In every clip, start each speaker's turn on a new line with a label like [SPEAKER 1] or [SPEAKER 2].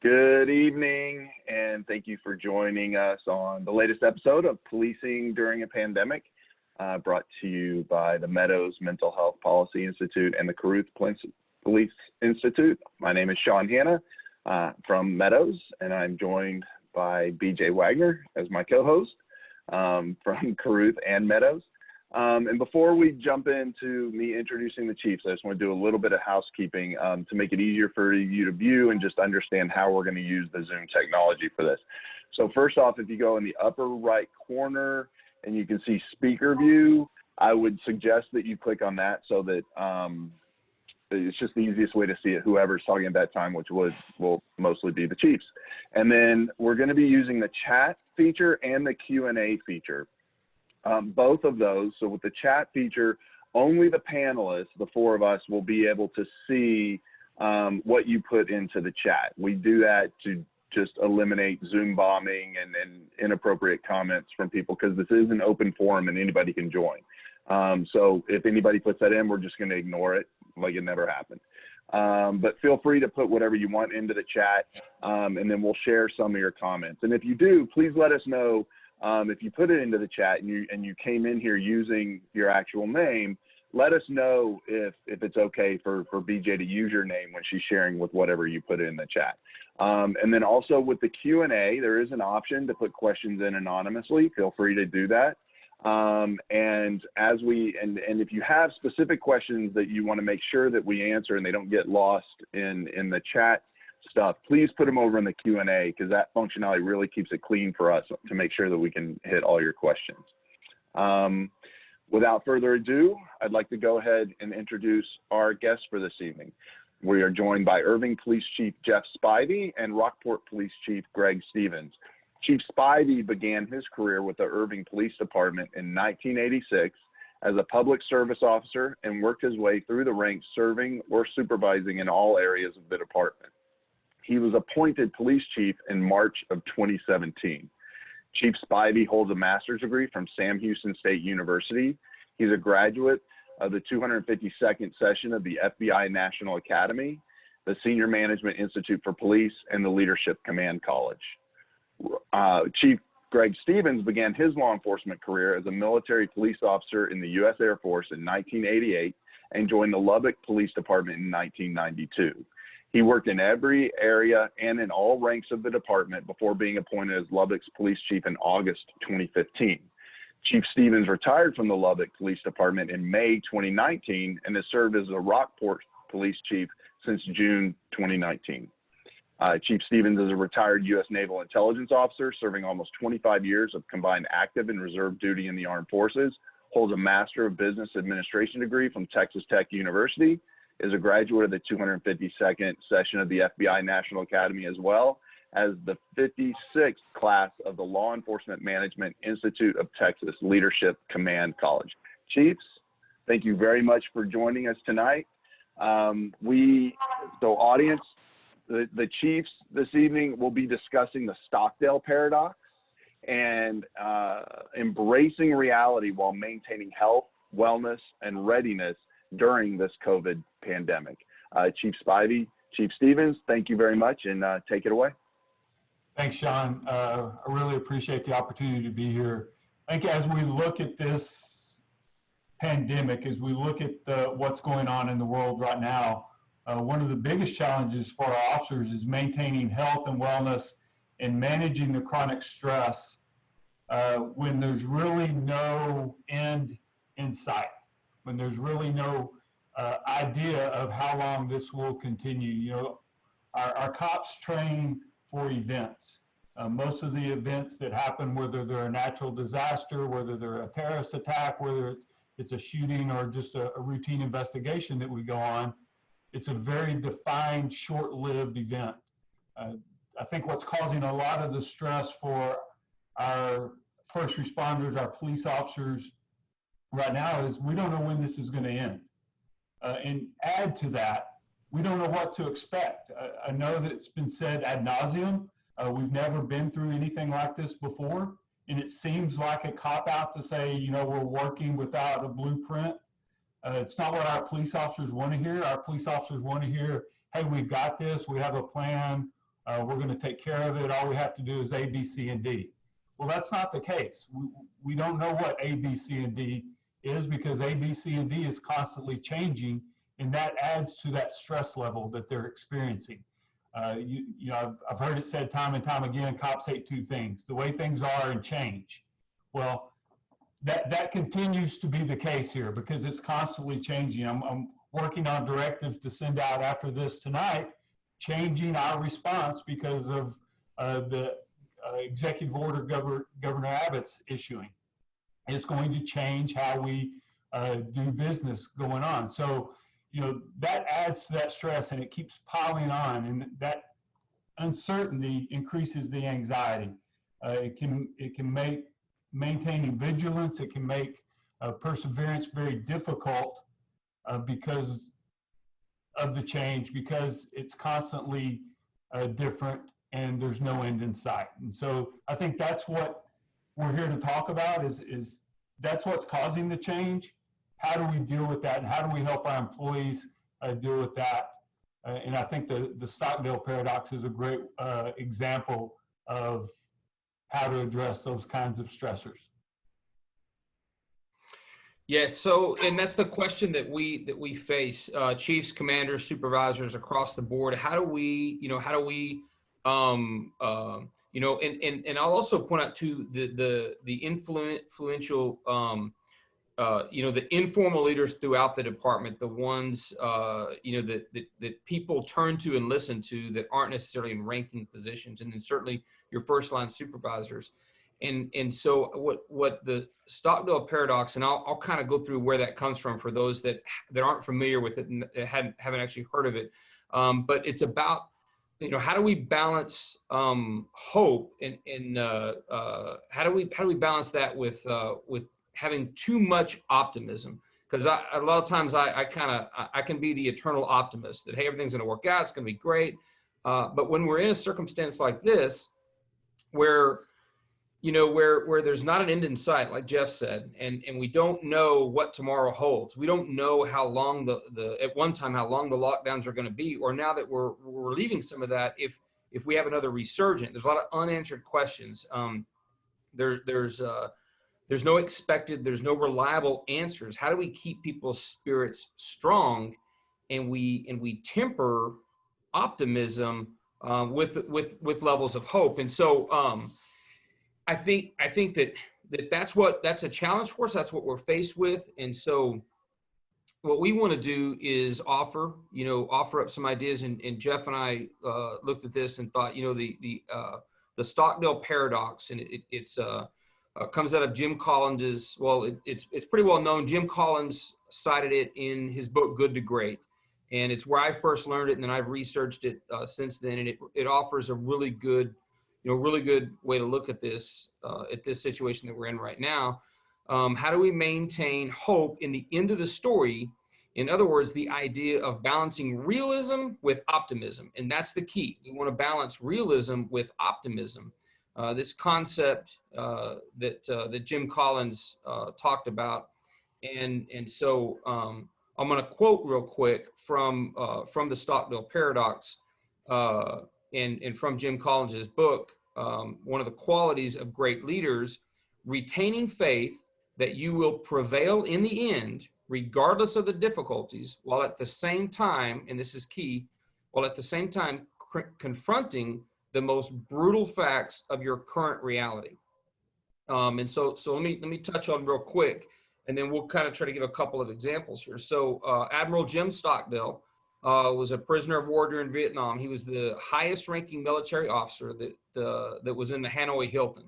[SPEAKER 1] Good evening, and thank you for joining us on the latest episode of Policing During a Pandemic, brought to you by the Meadows Mental Health Policy Institute and the Caruth Police Institute. My name is Sean Hanna from Meadows, and I'm joined by BJ Wagner as my co-host from Caruth and Meadows. And before we jump into me introducing the chiefs, I just want to do a little bit of housekeeping to make it easier for you to view and just understand how we're going to use the Zoom technology for this. So first off, if you go in the upper right corner and you can see speaker view, I would suggest that you click on that so that it's just the easiest way to see it, whoever's talking at that time, which will mostly be the chiefs. And then we're going to be using the chat feature and the Q&A feature. Both of those. So with the chat feature, only the panelists, the four of us, will be able to see what you put into the chat. We do that to just eliminate Zoom bombing and inappropriate comments from people, because this is an open forum and anybody can join. So if anybody puts that in, we're just going to ignore it like it never happened. But feel free to put whatever you want into the chat, and then we'll share some of your comments. And if you do, please let us know. If you put it into the chat and you came in here using your actual name, let us know if it's okay for BJ to use your name when she's sharing with whatever you put in the chat. And then also with the Q&A, there is an option to put questions in anonymously. Feel free to do that. And if you have specific questions that you want to make sure that we answer and they don't get lost in the chat stuff, please put them over in the Q&A, because that functionality really keeps it clean for us to make sure that we can hit all your questions. Without further ado, I'd like to go ahead and introduce our guests for this evening. We are joined by Irving Police Chief Jeff Spivey and Rockport Police Chief Greg Stevens. Chief Spivey began his career with the Irving Police Department in 1986 as a public service officer and worked his way through the ranks, serving or supervising in all areas of the department. He was appointed police chief in March of 2017. Chief Spivey holds a master's degree from Sam Houston State University. He's a graduate of the 252nd session of the FBI National Academy, the Senior Management Institute for Police, and the Leadership Command College. Chief Greg Stevens began his law enforcement career as a military police officer in the U.S. Air Force in 1988 and joined the Lubbock Police Department in 1992. He worked in every area and in all ranks of the department before being appointed as Lubbock's police chief in August 2015. Chief Stevens retired from the Lubbock Police Department in May 2019 and has served as a Rockport police chief since June 2019. Chief Stevens is a retired U.S. Naval Intelligence officer, serving almost 25 years of combined active and reserve duty in the Armed Forces, holds a Master of Business Administration degree from Texas Tech University, is a graduate of the 252nd session of the FBI National Academy, as well as the 56th class of the Law Enforcement Management Institute of Texas Leadership Command College. Chiefs, thank you very much for joining us tonight. Audience, the chiefs this evening will be discussing the Stockdale Paradox and embracing reality while maintaining health, wellness, and readiness during this COVID pandemic. Chief Spivey, Chief Stevens, thank you very much, and take it away.
[SPEAKER 2] Thanks, Sean. I really appreciate the opportunity to be here. I think as we look at this pandemic, as we look at what's going on in the world right now, one of the biggest challenges for our officers is maintaining health and wellness and managing the chronic stress when there's really no end in sight, when there's really no idea of how long this will continue. You know, our cops train for events. Most of the events that happen, whether they're a natural disaster, whether they're a terrorist attack, whether it's a shooting or just a routine investigation that we go on, it's a very defined, short-lived event. I think what's causing a lot of the stress for our first responders, our police officers right now is we don't know when this is going to end. And add to that, we don't know what to expect. I know that it's been said ad nauseum. We've never been through anything like this before. And it seems like a cop-out to say, you know, we're working without a blueprint. It's not what our police officers want to hear. Our police officers want to hear, hey, we've got this, we have a plan, We're going to take care of it. All we have to do is A, B, C, and D. Well, that's not the case. We don't know what A, B, C, and D is, because A, B, C, and D is constantly changing, and that adds to that stress level that they're experiencing. I've heard it said time and time again, cops hate two things: the way things are and change. Well, that continues to be the case here, because it's constantly changing. I'm working on directives to send out after this tonight, changing our response because of the executive order Governor Abbott's issuing. It's going to change how we do business going on. So, that adds to that stress, and it keeps piling on, and that uncertainty increases the anxiety. It can make maintaining vigilance, it can make perseverance very difficult because of the change, because it's constantly different and there's no end in sight. And so I think that's what we're here to talk about, is that's what's causing the change. How do we deal with that, and how do we help our employees deal with that? And I think the Stockdale Paradox is a great example of how to address those kinds of stressors.
[SPEAKER 3] Yeah, so, and that's the question that we face, chiefs, commanders, supervisors across the board. How do we, and I'll also point out too the influential, the informal leaders throughout the department, the ones, that people turn to and listen to that aren't necessarily in ranking positions, and then certainly your first line supervisors. And so what the Stockdale Paradox, and I'll kind of go through where that comes from for those that aren't familiar with it and haven't actually heard of it. But it's about, how do we balance hope and how do we balance that with having too much optimism? Because a lot of times I can be the eternal optimist that, hey, everything's going to work out, it's going to be great. But when we're in a circumstance like this, where there's not an end in sight, like Jeff said, and we don't know what tomorrow holds. We don't know how long at one time how long the lockdowns are going to be, or now that we're relieving some of that, if we have another resurgent. There's a lot of unanswered questions. There's no reliable answers. How do we keep people's spirits strong, and we temper optimism with levels of hope? And so I think that's a challenge for us. That's what we're faced with. And so what we want to do is offer up some ideas. And Jeff and I looked at this and thought, the Stockdale Paradox, and it's comes out of Jim Collins's, it's pretty well known. Jim Collins cited it in his book, Good to Great. And it's where I first learned it. And then I've researched it since then. And it offers a really good way to look at this situation that we're in right now. How do we maintain hope in the end of the story? In other words, the idea of balancing realism with optimism. And that's the key. We want to balance realism with optimism. This concept that Jim Collins talked about. And so I'm going to quote real quick from the Stockdale Paradox, and from Jim Collins's book, one of the qualities of great leaders: retaining faith that you will prevail in the end, regardless of the difficulties, while at the same time, and this is key, confronting the most brutal facts of your current reality. And so let me touch on real quick, and then we'll kind of try to give a couple of examples here. So Admiral Jim Stockdale was a prisoner of war during Vietnam. He was the highest ranking military officer that was in the Hanoi Hilton.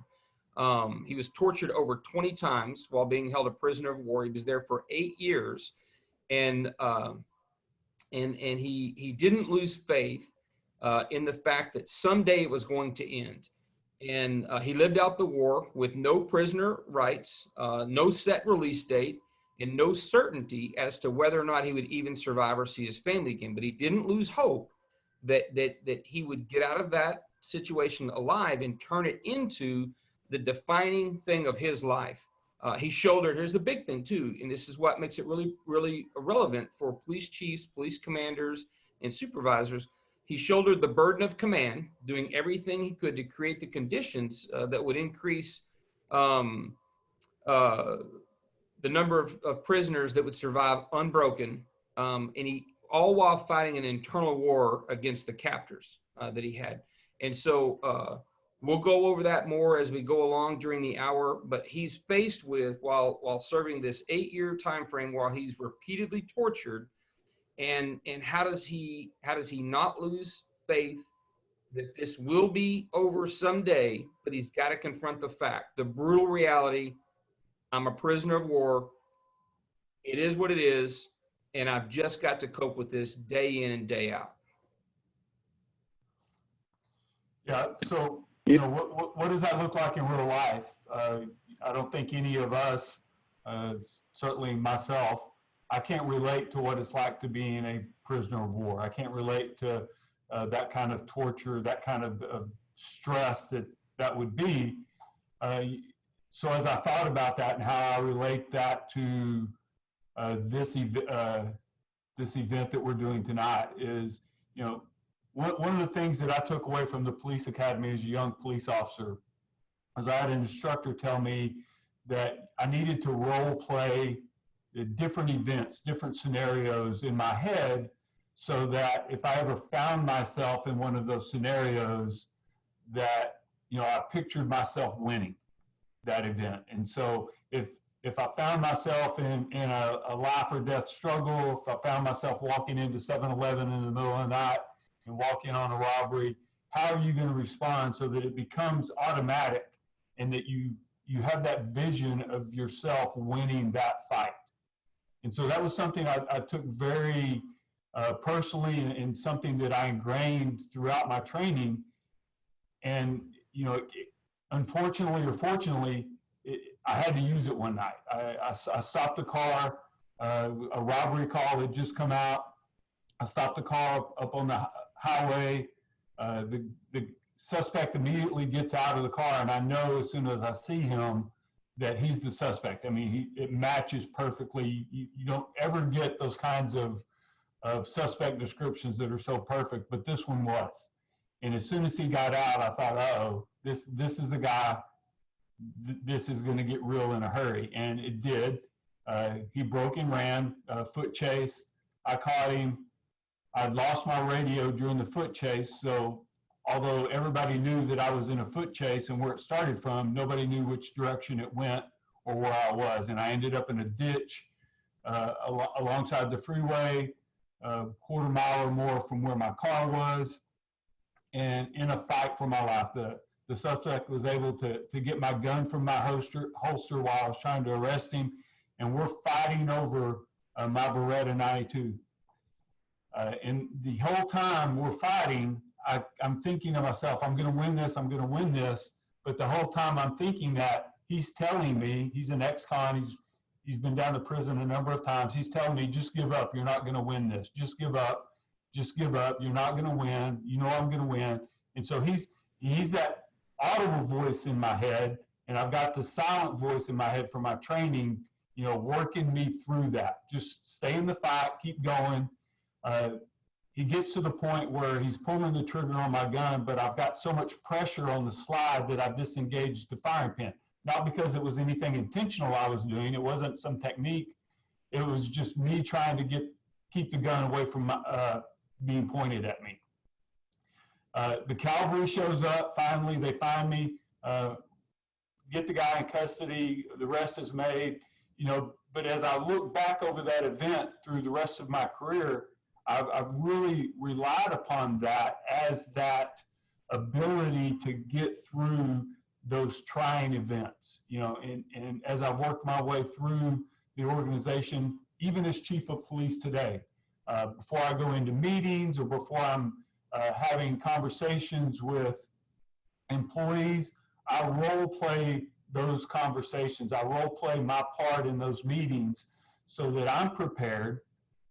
[SPEAKER 3] He was tortured over 20 times while being held a prisoner of war. He was there for 8 years, and he didn't lose faith in the fact that someday it was going to end. And he lived out the war with no prisoner rights, no set release date, and no certainty as to whether or not he would even survive or see his family again. But he didn't lose hope that he would get out of that situation alive and turn it into the defining thing of his life. He shouldered, here's the big thing too, and this is what makes it really, really relevant for police chiefs, police commanders, and supervisors. he shouldered the burden of command, doing everything he could to create the conditions that would increase the number of prisoners that would survive unbroken, and he all while fighting an internal war against the captors that he had. And so we'll go over that more as we go along during the hour, but he's faced with, while serving this 8-year time frame, while he's repeatedly tortured, and how does he not lose faith that this will be over someday, but he's got to confront the fact, the brutal reality. I'm a prisoner of war. It is what it is, and I've just got to cope with this day in and day out.
[SPEAKER 2] Yeah, so, you know, what does that look like in real life? I don't think any of us, certainly myself, I can't relate to what it's like to be in a prisoner of war. I can't relate to that kind of torture, that kind of stress that would be. So as I thought about that and how I relate that to this event that we're doing tonight is, you know, one of the things that I took away from the police academy as a young police officer was I had an instructor tell me that I needed to role play different events, different scenarios in my head, so that if I ever found myself in one of those scenarios, that, you know, I pictured myself winning that event. And so if I found myself in a life or death struggle, if I found myself walking into 7-Eleven in the middle of the night and walking on a robbery, how are you going to respond so that it becomes automatic and that you have that vision of yourself winning that fight? And so that was something I took very personally, and something that I ingrained throughout my training. And, you know, unfortunately or fortunately, I had to use it one night. I stopped a car, a robbery call had just come out. I stopped the car up on the highway. The suspect immediately gets out of the car, and I know as soon as I see him that he's the suspect. I mean, it matches perfectly. You don't ever get those kinds of suspect descriptions that are so perfect, but this one was. And as soon as he got out, I thought, uh-oh, this is the guy. This is going to get real in a hurry. And it did. He broke and ran, foot chase. I caught him. I'd lost my radio during the foot chase, so although everybody knew that I was in a foot chase and where it started from, nobody knew which direction it went or where I was. And I ended up in a ditch alongside the freeway, a quarter mile or more from where my car was, and in a fight for my life. The suspect was able to get my gun from my holster while I was trying to arrest him, and we're fighting over my Beretta 92. And the whole time we're fighting, I'm thinking to myself, I'm going to win this, I'm going to win this. But the whole time I'm thinking that, he's telling me, he's an ex-con, he's been down to prison a number of times. He's telling me, just give up, you're not going to win this. Just give up, you're not going to win. You know I'm going to win. And so he's that audible voice in my head, and I've got the silent voice in my head from my training, you know, working me through that. Just stay in the fight, keep going. He gets to the point where he's pulling the trigger on my gun, but I've got so much pressure on the slide that I've disengaged the firing pin. Not because it was anything intentional I was doing. It wasn't some technique. It was just me trying to keep the gun away from being pointed at me. The cavalry shows up. Finally, they find me, get the guy in custody. The rest is made. You know, but as I look back over that event through the rest of my career, I've really relied upon that as that ability to get through those trying events, you know, and as I've worked my way through the organization, even as chief of police today, before I go into meetings or before I'm having conversations with employees, I role play those conversations. I role play my part in those meetings so that I'm prepared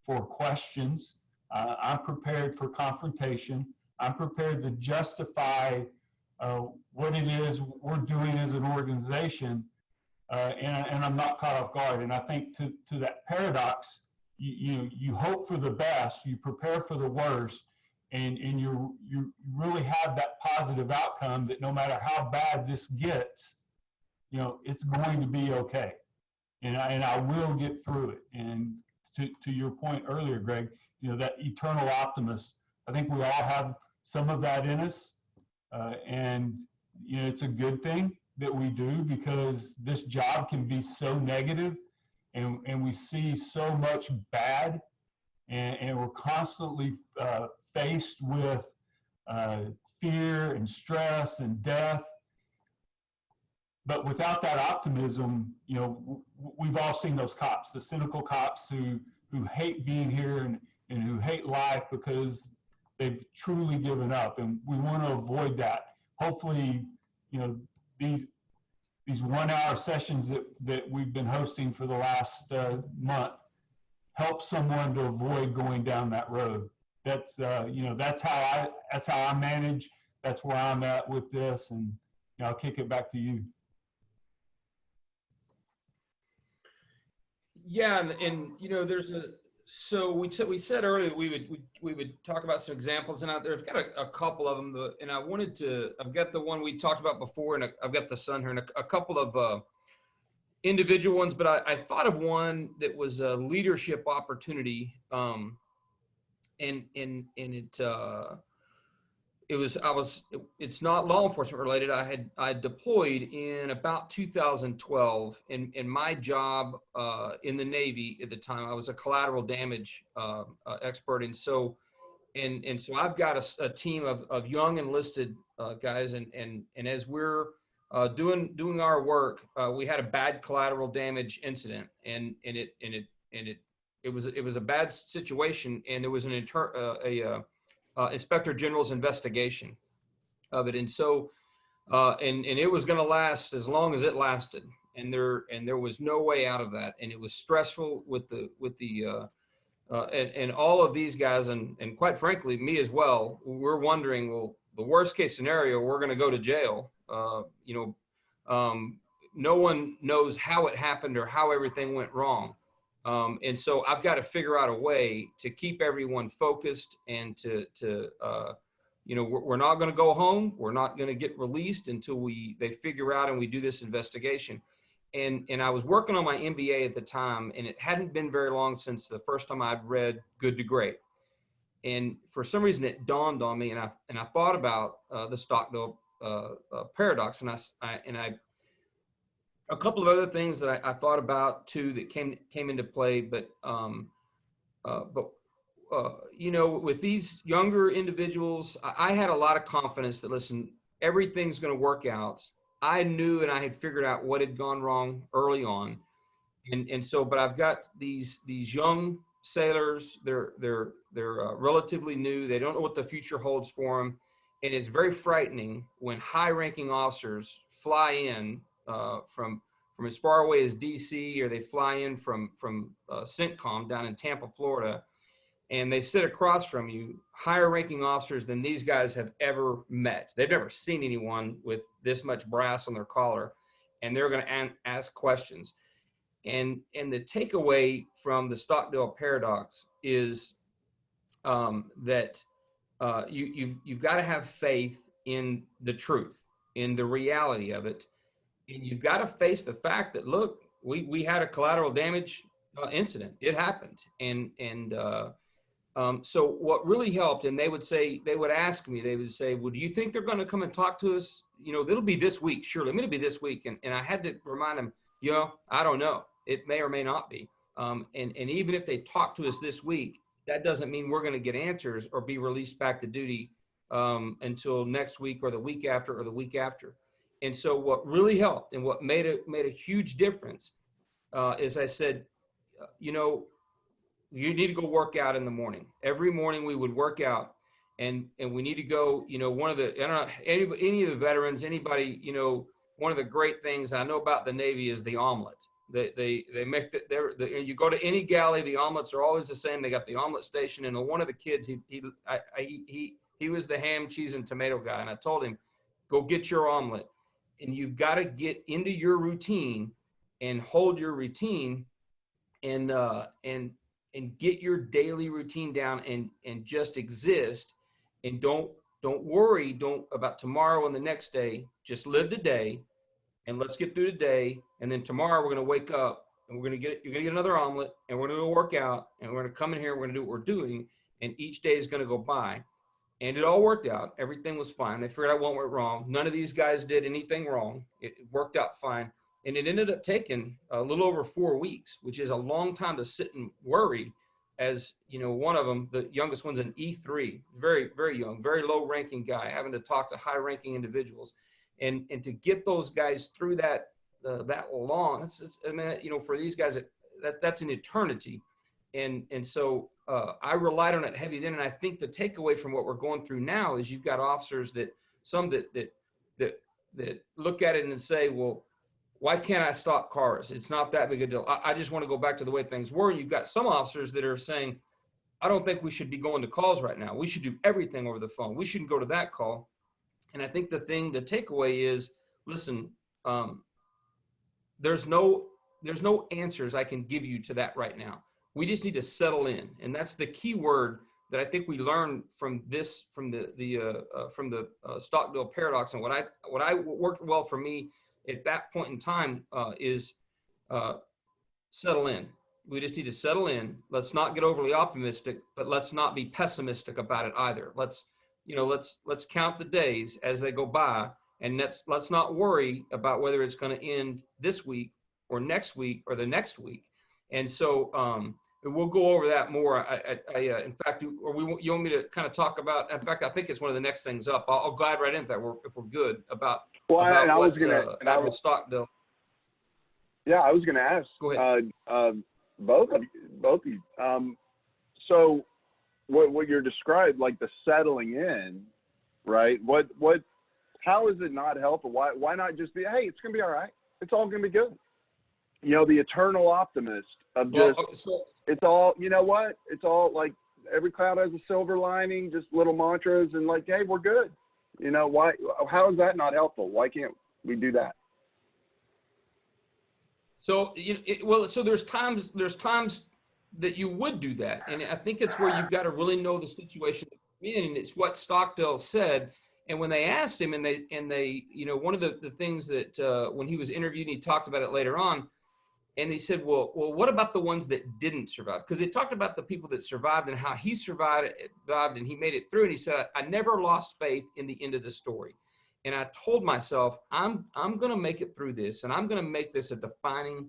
[SPEAKER 2] for questions. I'm prepared for confrontation. I'm prepared to justify what it is we're doing as an organization, and I'm not caught off guard. And I think to that paradox, you hope for the best, you prepare for the worst, and you really have that positive outcome that no matter how bad this gets, it's going to be okay, and I will get through it. And to your point earlier, Greg, that eternal optimist, I think we all have some of that in us, and it's a good thing that we do, because this job can be so negative, and we see so much bad, and we're constantly faced with fear and stress and death. But without that optimism, we've all seen those cops, the cynical cops who hate being here and who hate life because they've truly given up. And we want to avoid that. Hopefully, these 1 hour sessions that we've been hosting for the last month help someone to avoid going down that road. That's that's how I manage. That's where I'm at with this, and I'll kick it back to you.
[SPEAKER 3] Yeah, and so we said earlier we would talk about some examples, and I've got a couple of them, and I've got the one we talked about before, and I've got the son here, and a couple of individual ones, but I thought of one that was a leadership opportunity, and it's not law enforcement related. I deployed in about 2012, in my job in the Navy at the time. I was a collateral damage expert, and so I've got a team of young enlisted guys, and as we're doing our work, we had a bad collateral damage incident, and it was a bad situation, and there was an Inspector General's investigation of it, and so and it was going to last as long as it lasted, and there was no way out of that, and it was stressful with the and all of these guys, and quite frankly me as well. We're wondering, well, the worst case scenario, we're going to go to jail. No one knows how it happened or how everything went wrong. And so I've got to figure out a way to keep everyone focused, and we're not going to go home. We're not going to get released until they figure out and we do this investigation. And I was working on my MBA at the time, and it hadn't been very long since the first time I'd read Good to Great. And for some reason it dawned on me, and I thought about the Stockdale Paradox, and I a couple of other things that I thought about too that came into play, but with these younger individuals, I had a lot of confidence that, listen, everything's going to work out. I knew, and I had figured out what had gone wrong early on, and so, but I've got these young sailors. They're relatively new. They don't know what the future holds for them, and it's very frightening when high-ranking officers fly in from as far away as DC, or they fly in from CENTCOM down in Tampa, Florida, and they sit across from you, higher ranking officers than these guys have ever met. They've never seen anyone with this much brass on their collar, and they're going to ask questions. And the takeaway from the Stockdale Paradox is that you've got to have faith in the truth, in the reality of it. And you've got to face the fact that, look, we had a collateral damage incident. It happened. So what really helped, and they would ask me, well, do you think they're going to come and talk to us? It'll be this week. Surely, I'm going to be this week. And I had to remind them, I don't know. It may or may not be. And even if they talk to us this week, that doesn't mean we're going to get answers or be released back to duty until next week or the week after or the week after. And so what really helped and what made a huge difference is I said, you need to go work out in the morning. Every morning we would work out, and we need to go, one of the, I don't know, any of the veterans, anybody, one of the great things I know about the Navy is the omelet. They make you go to any galley, the omelets are always the same. They got the omelet station, and one of the kids, he was the ham, cheese, and tomato guy. And I told him, go get your omelet. And you've got to get into your routine and hold your routine and get your daily routine down and just exist. and don't worry about tomorrow and the next day. Just live today, and let's get through today. And then tomorrow we're going to wake up and you're going to get another omelet, and we're going to go work out, and we're going to come in here, we're going to do what we're doing, and each day is going to go by. And it all worked out. Everything was fine. They figured out what went wrong. None of these guys did anything wrong. It worked out fine. And it ended up taking a little over 4 weeks, which is a long time to sit and worry. As you know, one of them, the youngest one's an E3, very, very young, very low ranking guy, having to talk to high ranking individuals. And to get those guys through that long, I mean, you know, for these guys, that's an eternity. And so I relied on it heavy then. And I think the takeaway from what we're going through now is you've got officers that look at it and say, well, why can't I stop cars? It's not that big a deal. I just want to go back to the way things were. You've got some officers that are saying, I don't think we should be going to calls right now. We should do everything over the phone. We shouldn't go to that call. And I think the takeaway is, listen, there's no answers I can give you to that right now. We just need to settle in, and that's the key word that I think we learned from the Stockdale Paradox. And what I worked well for me at that point in time is settle in. We just need to settle in. Let's not get overly optimistic, but let's not be pessimistic about it either. Let's count the days as they go by, and let's not worry about whether it's going to end this week or next week or the next week. And so we'll go over that more. In fact, you want me to kind of talk about? In fact, I think it's one of the next things up. I'll glide right into that if we're good about.
[SPEAKER 1] Well,
[SPEAKER 3] about
[SPEAKER 1] I was going to.
[SPEAKER 3] Admiral Stockdale.
[SPEAKER 1] Yeah, I was going to ask.
[SPEAKER 3] Go ahead.
[SPEAKER 1] Both of you. So, what you're described, like the settling in, right? How is it not helpful? Why not just be, hey, it's going to be all right. It's all going to be good. You know, the eternal optimist of just, it's all, you know what? It's all like every cloud has a silver lining, just little mantras and like, hey, we're good. You know, how is that not helpful? Why can't we do that?
[SPEAKER 3] So, so there's times that you would do that. And I think it's where you've got to really know the situation that you're in. And it's what Stockdale said. And when they asked him and they, you know, one of the things that when he was interviewed, and he talked about it later on, and he said, well, what about the ones that didn't survive? Because they talked about the people that survived and how he survived and he made it through. And he said, I never lost faith in the end of the story. And I told myself, I'm going to make it through this, and I'm going to make this a defining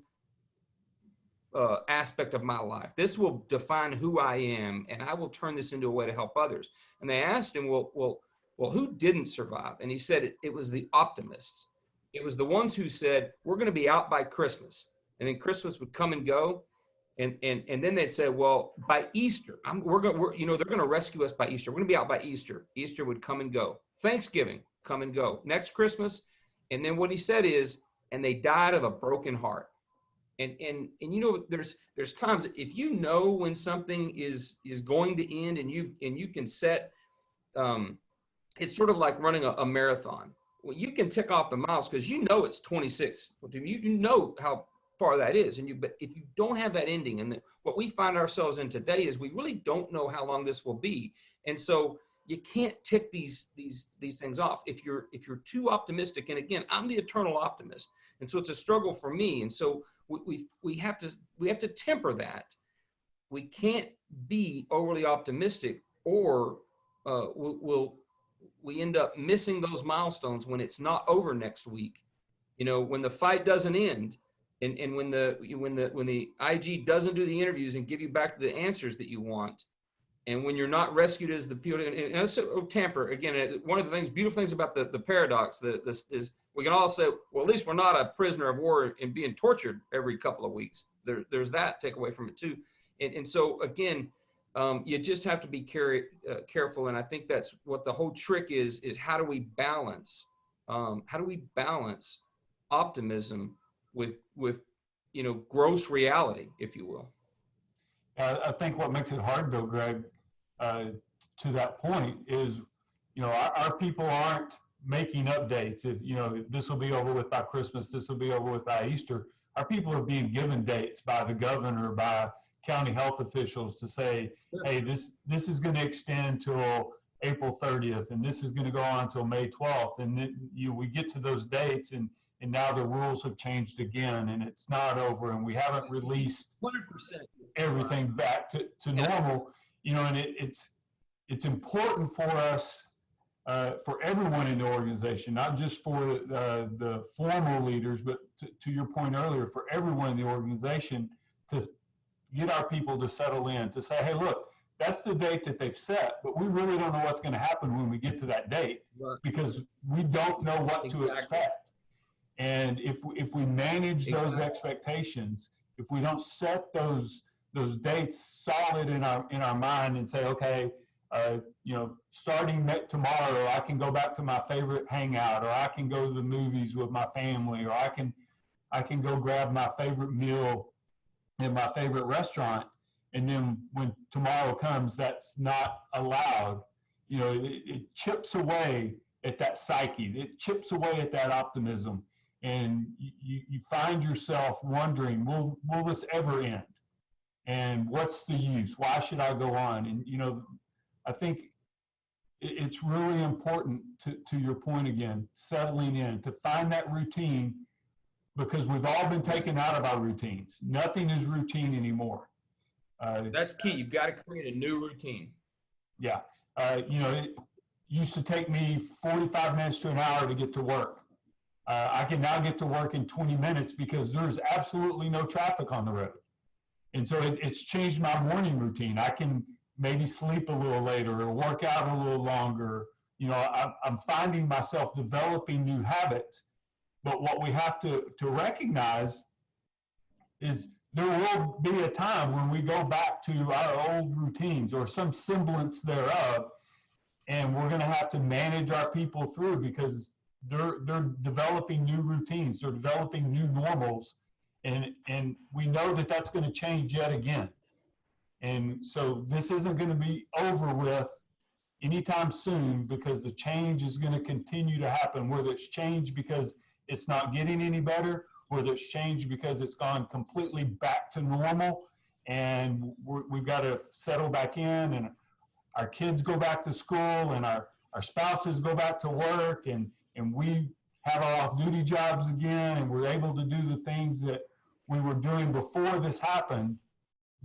[SPEAKER 3] aspect of my life. This will define who I am, and I will turn this into a way to help others. And they asked him, well, who didn't survive? And he said it was the optimists. It was the ones who said, we're going to be out by Christmas. And then Christmas would come and go. And then they'd say, well, by Easter, they're going to rescue us by Easter. We're going to be out by Easter. Easter would come and go. Thanksgiving, come and go. Next Christmas. And then what he said is, and they died of a broken heart. And you know, there's times that if you know when something is going to end, and you can set, it's sort of like running a marathon. Well, you can tick off the miles because you know it's 26. You know how far that is, but if you don't have that ending, and what we find ourselves in today is we really don't know how long this will be, and so you can't tick these things off if you're too optimistic. And again, I'm the eternal optimist, and so it's a struggle for me. And so we have to temper that. We can't be overly optimistic, or we end up missing those milestones when it's not over next week. You know, when the fight doesn't end, and when the IG doesn't do the interviews and give you back the answers that you want, and when you're not rescued as the POW, and that's tamper again. One of the beautiful things about the paradox, is we can all say, well, at least we're not a prisoner of war and being tortured every couple of weeks. There's that takeaway from it too, and so again, you just have to be careful. And I think that's what the whole trick is how do we balance optimism with gross reality, if you will.
[SPEAKER 2] I think what makes it hard though, Greg, to that point is, our people aren't making updates. If, this will be over with by Christmas, this will be over with by Easter. Our people are being given dates by the governor, by county health officials to say, hey, this is going to extend till April 30th, and this is going to go on until May 12th. And then we get to those dates, and now the rules have changed again, and it's not over, and we haven't released
[SPEAKER 3] 100%.
[SPEAKER 2] everything back to normal. And it's important for us, for everyone in the organization, not just for the formal leaders, but to your point earlier, for everyone in the organization, to get our people to settle in, to say, hey, look, that's the date that they've set, but we really don't know what's going to happen when we get to that date, because we don't know what to expect. And if we manage those expectations, if we don't set those dates solid in our mind and say, okay, starting tomorrow, I can go back to my favorite hangout, or I can go to the movies with my family, or I can go grab my favorite meal in my favorite restaurant. And then when tomorrow comes, that's not allowed. It chips away at that psyche. It chips away at that optimism. And you find yourself wondering, will this ever end? And what's the use? Why should I go on? And, I think it's really important, to your point again, settling in, to find that routine, because we've all been taken out of our routines. Nothing is routine anymore.
[SPEAKER 3] That's key. You've got to create a new routine.
[SPEAKER 2] Yeah. It used to take me 45 minutes to an hour to get to work. I can now get to work in 20 minutes because there's absolutely no traffic on the road. And so it's changed my morning routine. I can maybe sleep a little later or work out a little longer. I'm finding myself developing new habits. But what we have to recognize is there will be a time when we go back to our old routines or some semblance thereof, and we're going to have to manage our people through, because they're developing new routines, they're developing new normals, and we know that that's going to change yet again. And so this isn't going to be over with anytime soon, because the change is going to continue to happen, whether it's change because it's not getting any better, whether it's changed because it's gone completely back to normal, and we've got to settle back in, and our kids go back to school, and our spouses go back to work, and we have our off-duty jobs again, and we're able to do the things that we were doing before this happened.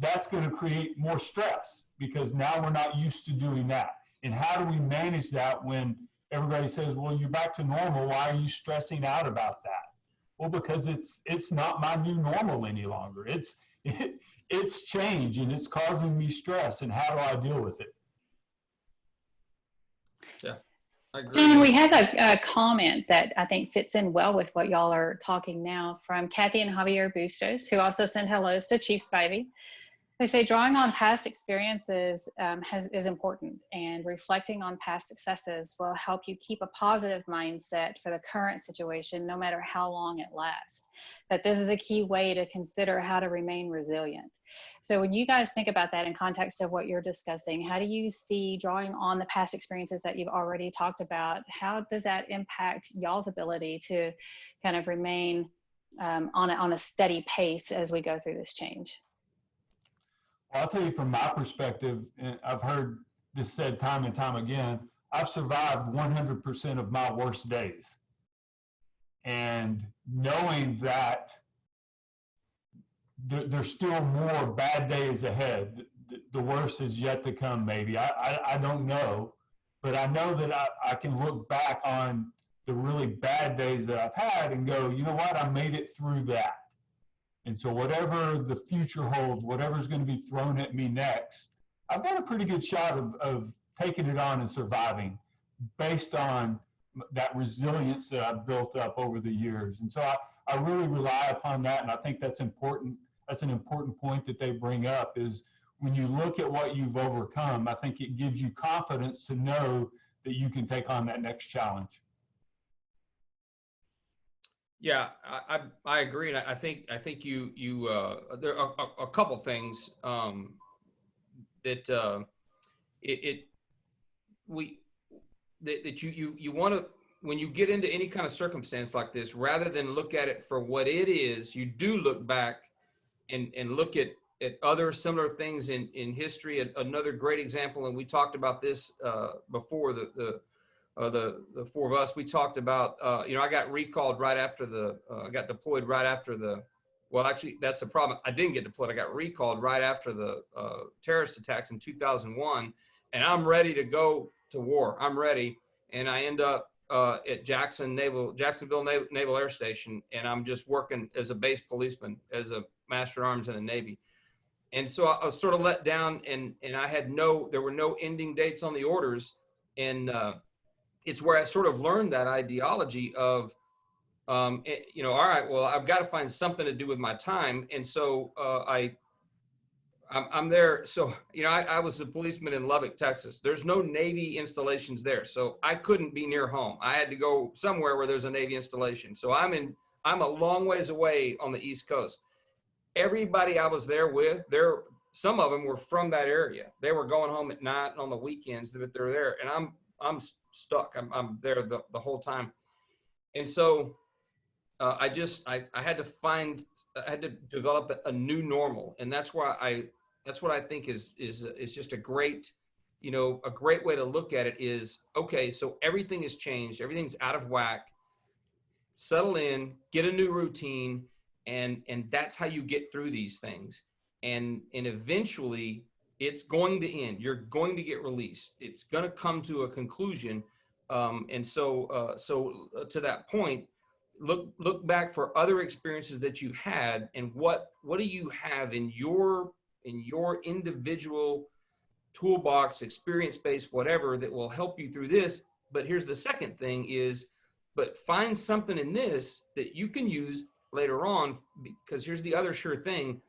[SPEAKER 2] That's going to create more stress, because now we're not used to doing that. And how do we manage that when everybody says, well, you're back to normal, why are you stressing out about that? Well, because it's not my new normal any longer. It's change, and it's causing me stress, and how do I deal with it?
[SPEAKER 3] Yeah, I agree.
[SPEAKER 4] John, we have a comment that I think fits in well with what y'all are talking now, from Kathy and Javier Bustos, who also send hellos to Chief Spivey. They say drawing on past experiences is important, and reflecting on past successes will help you keep a positive mindset for the current situation, no matter how long it lasts. That this is a key way to consider how to remain resilient. So when you guys think about that in context of what you're discussing, how do you see drawing on the past experiences that you've already talked about, how does that impact y'all's ability to kind of remain on a steady pace as we go through this change?
[SPEAKER 2] Well, I'll tell you from my perspective, and I've heard this said time and time again, I've survived 100% of my worst days. And knowing that there's still more bad days ahead, the worst is yet to come maybe. I don't know, but I know that I can look back on the really bad days that I've had and go, you know what, I made it through that. And so whatever the future holds, whatever's going to be thrown at me next, I've got a pretty good shot of taking it on and surviving based on that resilience that I've built up over the years. And so I really rely upon that, and I think that's important. That's an important point that they bring up, is when you look at what you've overcome, I think it gives you confidence to know that you can take on that next challenge.
[SPEAKER 3] Yeah, I agree, and I think you there are a couple things that you want to, when you get into any kind of circumstance like this, rather than look at it for what it is, you do look back and look at other similar things in history. Another great example, and we talked about this before, the four of us, we talked about, I got recalled right after I got deployed right after well, actually, that's the problem. I didn't get deployed. I got recalled right after the terrorist attacks in 2001, and I'm ready to go to war. I'm ready. And I end up at Jacksonville Naval Air Station, and I'm just working as a base policeman, as a master at arms in the Navy. And so I was sort of let down, and there were no ending dates on the orders. And it's where I sort of learned that ideology of, all right, well, I've got to find something to do with my time. And so I'm there. So, I was a policeman in Lubbock, Texas. There's no Navy installations there. So I couldn't be near home. I had to go somewhere where there's a Navy installation. So I'm a long ways away on the East Coast. Everybody I was there with, some of them were from that area. They were going home at night and on the weekends, but they're there. And I'm stuck. I'm there the whole time. And so I had to develop a new normal. And that's what I think is just a great way to look at it is, okay, so everything has changed. Everything's out of whack. Settle in, get a new routine. And that's how you get through these things. And eventually it's going to end. You're going to get released. It's going to come to a conclusion. So to that point, look back for other experiences that you had, and what do you have in your individual toolbox, experience base, whatever, that will help you through this. But here's the second thing is, but find something in this that you can use later on, because here's the other sure thing.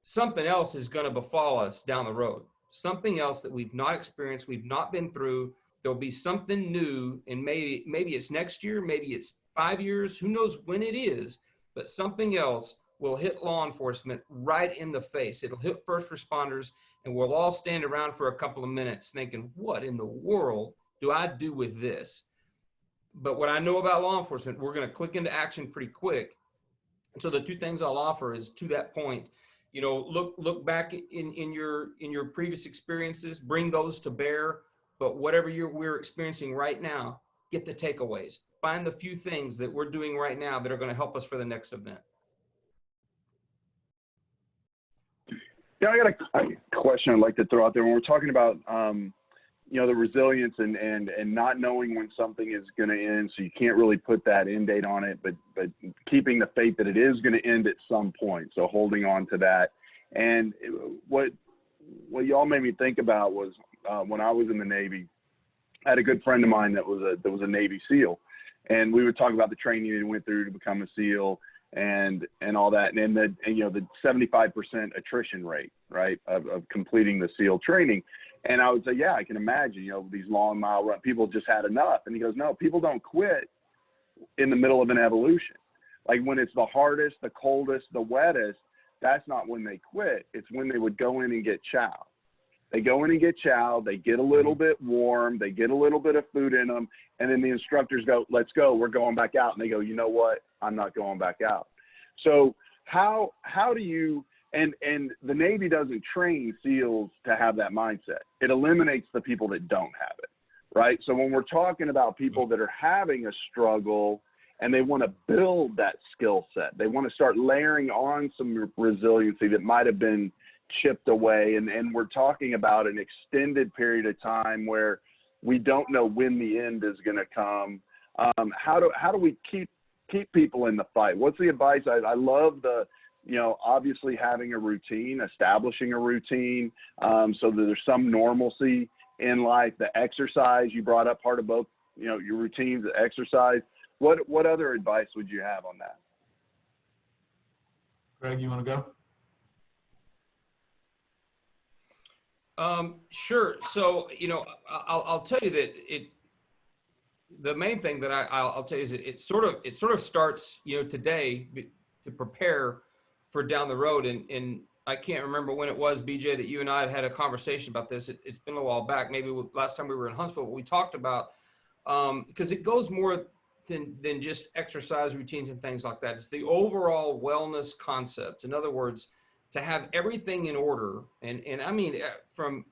[SPEAKER 3] Something else is going to befall us down the road. Something else that we've not experienced, we've not been through. There'll be something new, and maybe it's next year, maybe it's 5 years, who knows when it is, but something else will hit law enforcement right in the face. It'll hit first responders, and we'll all stand around for a couple of minutes thinking, what in the world do I do with this? But what I know about law enforcement, we're going to click into action pretty quick. And so the two things I'll offer is, to that point, look back in your previous experiences, bring those to bear, but whatever we're experiencing right now, get the takeaways. Find the few things that we're doing right now that are going to help us for the next event.
[SPEAKER 1] Yeah, I got a question I'd like to throw out there. When we're talking about, the resilience and not knowing when something is going to end, so you can't really put that end date on it, but keeping the faith that it is going to end at some point. So holding on to that. And what y'all made me think about was when I was in the Navy, I had a good friend of mine that was a Navy SEAL, and we would talk about the training he went through to become a SEAL and all that, and the 75% attrition rate, right, of completing the SEAL training. And I would say, yeah, I can imagine, these long mile run, people just had enough. And he goes, no, people don't quit in the middle of an evolution. Like when it's the hardest, the coldest, the wettest, that's not when they quit. It's when they would go in and get chow. They go in and get chow, they get a little bit warm, they get a little bit of food in them, and then the instructors go, let's go, we're going back out. And they go, you know what, I'm not going back out. So how do you, and the Navy doesn't train SEALs to have that mindset. It eliminates the people that don't have it, right? So when we're talking about people that are having a struggle and they want to build that skill set, they want to start layering on some resiliency that might have been chipped away, and we're talking about an extended period of time where we don't know when the end is going to come. How do we keep people in the fight? What's the advice? I love the, obviously having a routine, establishing a routine, so that there's some normalcy in life. The exercise, you brought up part of both, your routines, the exercise. What other advice would you have on that?
[SPEAKER 2] Greg, you want to go?
[SPEAKER 3] Sure. So, I'll tell you that the main thing that I'll tell you is it sort of starts, today to prepare for down the road. And I can't remember when it was, BJ, that you and I had a conversation about this. It's been a while back, maybe last time we were in Huntsville, we talked about, because it goes more than just exercise routines and things like that. It's the overall wellness concept. In other words, to have everything in order, and I mean from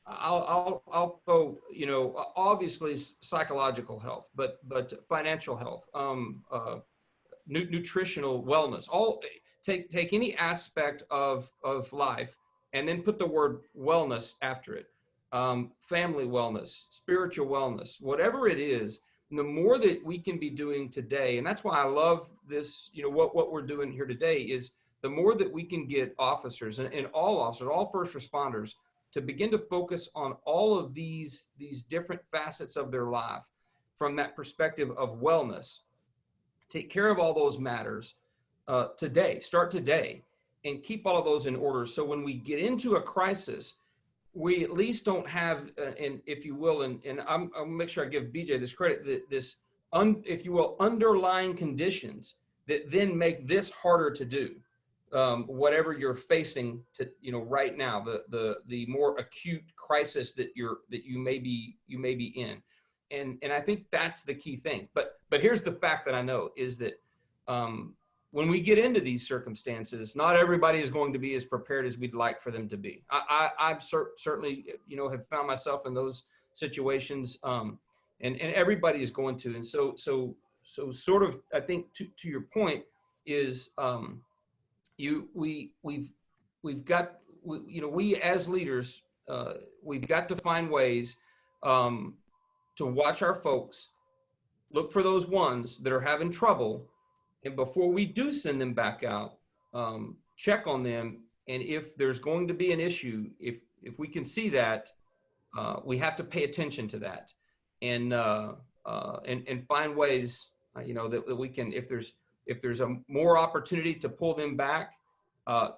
[SPEAKER 3] I'll throw, you know, obviously psychological health, but financial health, nutritional wellness, all take any aspect of life and then put the word wellness after it. Family wellness, spiritual wellness, whatever it is, the more that we can be doing today. And that's why I love this, you know, what we're doing here today is the more that we can get officers and all officers, all first responders to begin to focus on all of these different facets of their life from that perspective of wellness. Take care of all those matters today, start today, and keep all of those in order. So when we get into a crisis, we at least don't have, and if you will, and I'll make sure I give BJ this credit, this, if you will, underlying conditions that then make this harder to do. Whatever you're facing to, you know, right now, the more acute crisis that you may be in. And I think that's the key thing. But here's the fact that I know is that when we get into these circumstances, not everybody is going to be as prepared as we'd like for them to be. I've certainly, you know, have found myself in those situations, and everybody is going to. And so sort of, I think to your point is, we've got, you know, we as leaders, we've got to find ways to watch our folks, look for those ones that are having trouble, and before we do send them back out, check on them. And if there's going to be an issue, if we can see that, we have to pay attention to that, and find ways, you know, that we can, if there's a more opportunity to pull them back,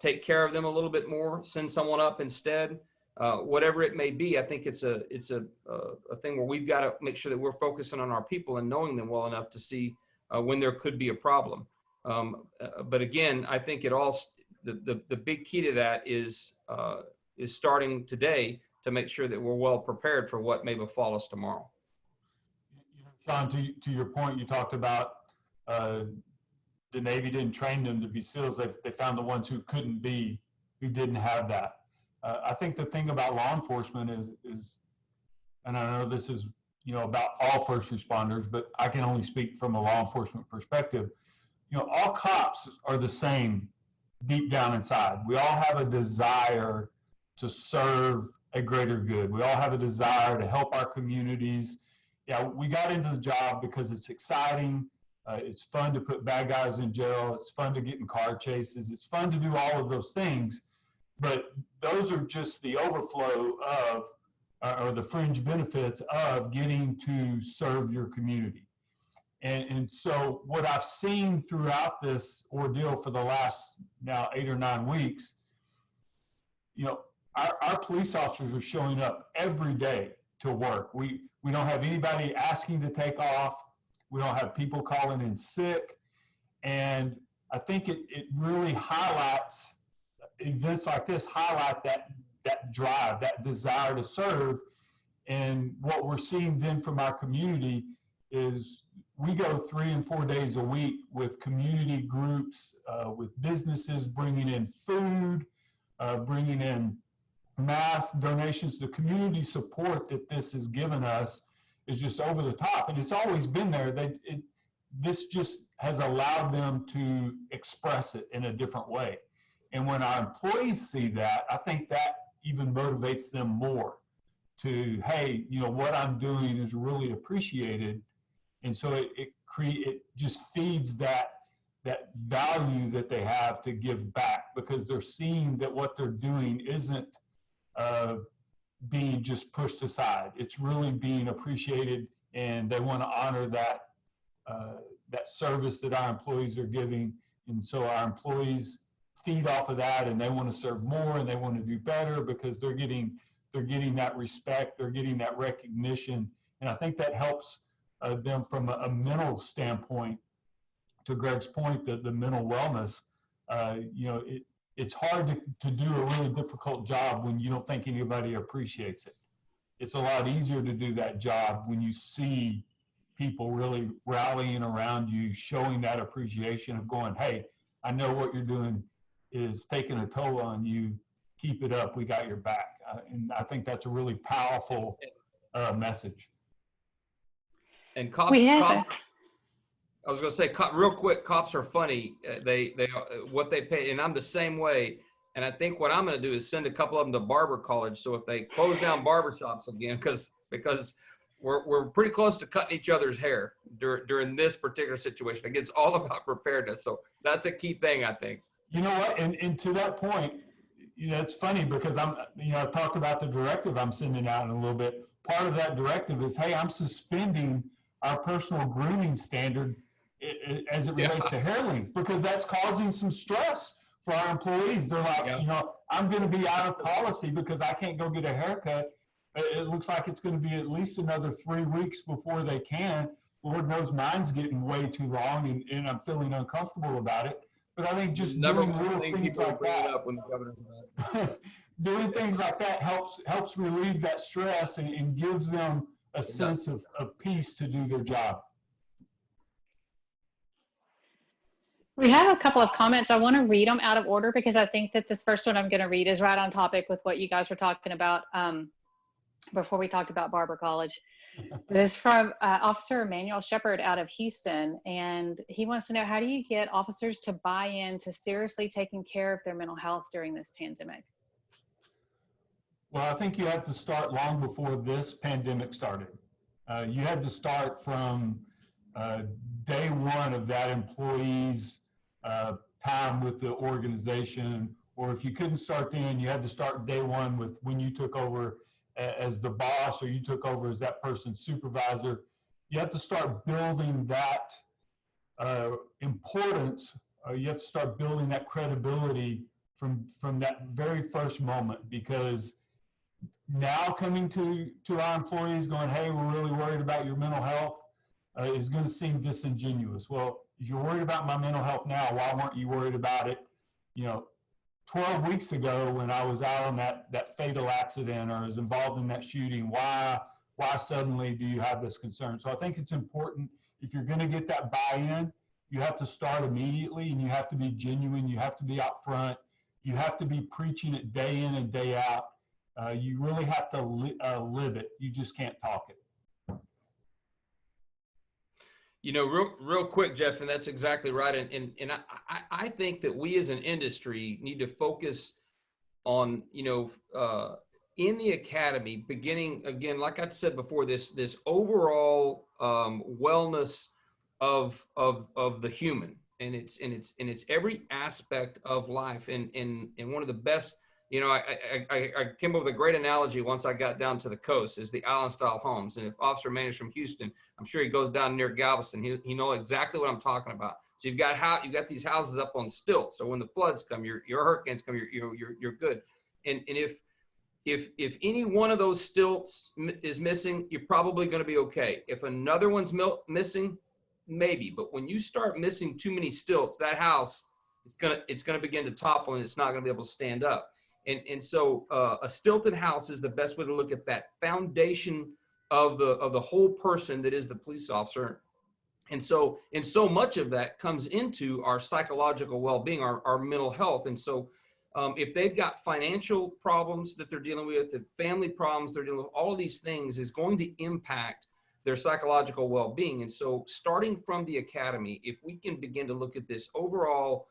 [SPEAKER 3] take care of them a little bit more, send someone up instead, whatever it may be. I think it's a thing where we've got to make sure that we're focusing on our people and knowing them well enough to see when there could be a problem. But again, I think the big key to that is starting today to make sure that we're well prepared for what may befall us tomorrow.
[SPEAKER 2] Sean, to your point, you talked about the Navy didn't train them to be SEALs. They found the ones who couldn't be, who didn't have that. I think the thing about law enforcement is, and I know this is, you know, about all first responders, but I can only speak from a law enforcement perspective. You know, all cops are the same deep down inside. We all have a desire to serve a greater good. We all have a desire to help our communities. Yeah, we got into the job because it's exciting. It's fun to put bad guys in jail. It's fun to get in car chases. It's fun to do all of those things. But those are just the overflow of, or the fringe benefits of getting to serve your community. And so what I've seen throughout this ordeal for the last now 8 or 9 weeks, you know, our police officers are showing up every day to work. We don't have anybody asking to take off. We don't have people calling in sick. And I think it really highlights, events like this highlight that drive, that desire to serve. And what we're seeing then from our community is we go 3 and 4 days a week with community groups, with businesses bringing in food, bringing in mass donations. The community support that this has given us is just over the top, and it's always been there. This just has allowed them to express it in a different way. And when our employees see that, I think that even motivates them more to, hey, you know, what I'm doing is really appreciated. And so it just feeds that value that they have to give back, because they're seeing that what they're doing isn't being just pushed aside. It's really being appreciated, and they want to honor that service that our employees are giving. And so our employees feed off of that, and they want to serve more, and they want to do better because they're getting that respect, they're getting that recognition. And I think that helps them from a mental standpoint. To Greg's point, the mental wellness, you know, it's hard to do a really difficult job when you don't think anybody appreciates it. It's a lot easier to do that job when you see people really rallying around you, showing that appreciation of going, hey, I know what you're doing is taking a toll on you, keep it up. We got your back. And I think that's a really powerful message.
[SPEAKER 3] And cops,
[SPEAKER 4] We have
[SPEAKER 3] cops I was going to say, real quick, cops are funny. They what they pay, and I'm the same way. And I think what I'm going to do is send a couple of them to barber college. So if they close down barbershops again, because we're pretty close to cutting each other's hair during this particular situation. Again, it's all about preparedness. So that's a key thing, I think.
[SPEAKER 2] You know what? And to that point, it's funny because I've talked about the directive I'm sending out in a little bit. Part of that directive is, hey, I'm suspending our personal grooming standard as it relates to hair length, because that's causing some stress for our employees. They're like, I'm going to be out of policy because I can't go get a haircut. It looks like it's going to be at least another 3 weeks before they can. Lord knows mine's getting way too long, and I'm feeling uncomfortable about it. But I think just doing little things like that, doing things like that helps relieve that stress and gives them a sense of peace to do their job.
[SPEAKER 4] We have a couple of comments. I want to read them out of order because I think that this first one I'm going to read is right on topic with what you guys were talking about before we talked about Barber College. This is from Officer Emmanuel Shepard out of Houston, and he wants to know, how do you get officers to buy in to seriously taking care of their mental health during this pandemic?
[SPEAKER 2] Well, I think you have to start long before this pandemic started. You had to start from day one of that employee's time with the organization, or if you couldn't start then, you had to start day one with when you took over as the boss, or you took over as that person's supervisor. You have to start building that importance. You have to start building that credibility from that very first moment, because now coming to our employees going, hey, we're really worried about your mental health, is going to seem disingenuous. Well, if you're worried about my mental health now, why weren't you worried about it 12 weeks ago when I was out on that fatal accident, or was involved in that shooting? Why suddenly do you have this concern? So I think it's important, if you're going to get that buy-in, you have to start immediately, and you have to be genuine. You have to be out front. You have to be preaching it day in and day out. You really have to live it. You just can't talk it.
[SPEAKER 3] Real quick, Jeff, and that's exactly right. And I think that we as an industry need to focus on, in the academy, beginning again, like I said before, this overall wellness of the human, and it's every aspect of life. And one of the best, I came up with a great analogy once I got down to the coast, is the island style homes. And if Officer Manny's from Houston, I'm sure he goes down near Galveston, he knows exactly what I'm talking about. So you've got these houses up on stilts. So when the floods come, your hurricanes come, you're good. And if any one of those stilts is missing, you're probably going to be okay. If another one's missing, maybe. But when you start missing too many stilts, that house, it's gonna begin to topple, and it's not going to be able to stand up. And so a stilted house is the best way to look at that foundation of the whole person that is the police officer. And so much of that comes into our psychological well-being, our mental health. And so if they've got financial problems that they're dealing with, the family problems they're dealing with, all of these things is going to impact their psychological well-being. And so starting from the academy, if we can begin to look at this overall